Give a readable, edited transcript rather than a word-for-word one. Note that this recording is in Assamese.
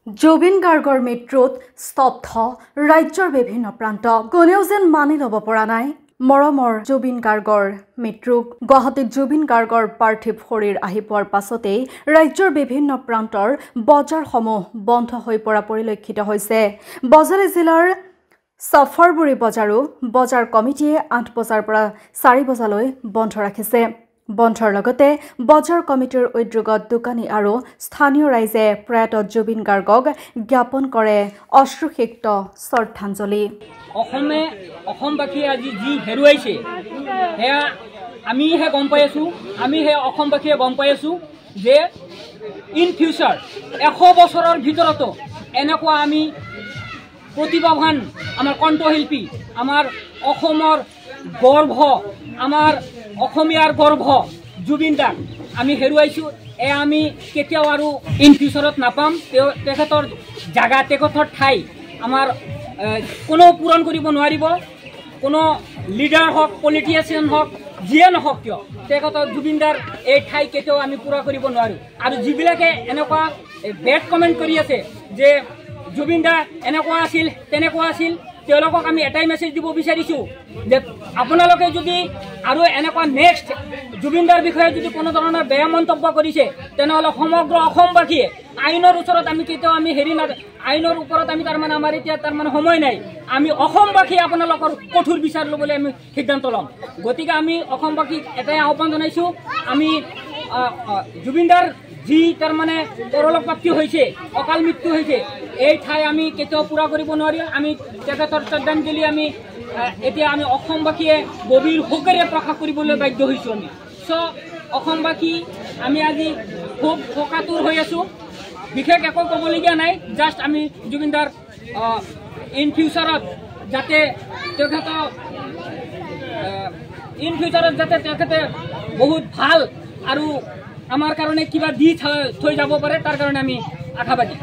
জুবিন গাৰ্গৰ মৃত্যুত স্তব্ধ ৰাজ্যৰ বিভিন্ন প্ৰান্ত কোনেও যেন মানি ল'ব পৰা নাই মৰমৰ জুবিন গাৰ্গৰ মৃত্যুক গুৱাহাটীত জুবিন গাৰ্গৰ পাৰ্থিৱ শৰীৰ আহি পোৱাৰ পাছতেই ৰাজ্যৰ বিভিন্ন প্ৰান্তৰ বজাৰসমূহ বন্ধ হৈ পৰা পৰিলক্ষিত হৈছে বজালী জিলাৰ সফৰবুৰী বজাৰো বজাৰ কমিটিয়ে 8 বজাৰ পৰা 4 বজালৈ বন্ধ ৰাখিছে বন্ধৰ লগতে বজাৰ কমিটিৰ উদ্যোগত দোকানী আৰু স্থানীয় ৰাইজে প্ৰয়াত জুবিন গাৰ্গক জ্ঞাপন কৰে অশ্ৰুসিক্ত শ্ৰদ্ধাঞ্জলি অসমবাসী আজি যি হেৰুৱাইছে হেয়া আমিহে গম পাই আছো আমিহে অসমবাসীয়ে গম পাই আছো যে ইন ফিউচাৰ 100 বছৰৰ ভিতৰতো এনেকুৱা আমি প্ৰতিভাৱান আমাৰ কণ্ঠশিল্পী আমাৰ অসমৰ গৰ্ভ আমাৰ অসমীয়াৰ গৰ্ভ জুবিন দাক আমি হেৰুৱাইছো আমি কেতিয়াও আৰু ইন ফিউচাৰত নাপাম তেখেতৰ জাগা তেখেতৰ ঠাই আমাৰ কোনো পূৰণ কৰিব নোৱাৰিব কোনো লিডাৰ হওক পলিটিচিয়ান হওক যিয়ে নহওক কিয় তেখেতৰ জুবিন দাৰ এই ঠাই কেতিয়াও আমি পূৰা কৰিব নোৱাৰোঁ আৰু যিবিলাকে এনেকুৱা বেড কমেণ্ট কৰি আছে যে জুবিন দা এনেকুৱা আছিল তেনেকুৱা আছিল তেওঁলোকক আমি এটাই মেছেজ দিব বিচাৰিছোঁ যে আপোনালোকে যদি আৰু এনেকুৱা নেক্সট জুবিনদাৰ বিষয়ে যদি কোনো ধৰণৰ বেয়া মন্তব্য কৰিছে তেনেহ'লে সমগ্ৰ অসমবাসীয়ে আইনৰ ওচৰত আমি কেতিয়াও আমি হেৰি না আইনৰ ওপৰত আমি তাৰমানে আমাৰ এতিয়া তাৰমানে সময় নাই আমি অসমবাসী আপোনালোকৰ কঠোৰ বিচাৰ ল'বলৈ আমি সিদ্ধান্ত ল'ম গতিকে আমি অসমবাসীক এটাই আহ্বান জনাইছোঁ আমি জুবিনদাৰ যি তাৰমানে পৰলোকপ্ৰাপ্তি হৈছে অকাল মৃত্যু হৈছে এই ঠাই আমি কেতিয়াও পূৰা কৰিব নোৱাৰিম আমি তেখেতৰ শ্ৰদ্ধাঞ্জলি আমি এতিয়া আমি অসমবাসীয়ে গভীৰ শোকেৰে প্ৰকাশ কৰিবলৈ বাধ্য হৈছোঁ আমি অসমবাসী আমি আজি খুব শোকাতুৰ হৈ আছোঁ বিশেষ একো ক'বলগীয়া নাই জাষ্ট আমি জুবিনদাৰ ইন ফিউচাৰত যাতে তেখেতে বহুত ভাল আৰু আমাৰ কাৰণে কিবা দি থৈ যাব পাৰে তাৰ কাৰণে আমি আশাবাদী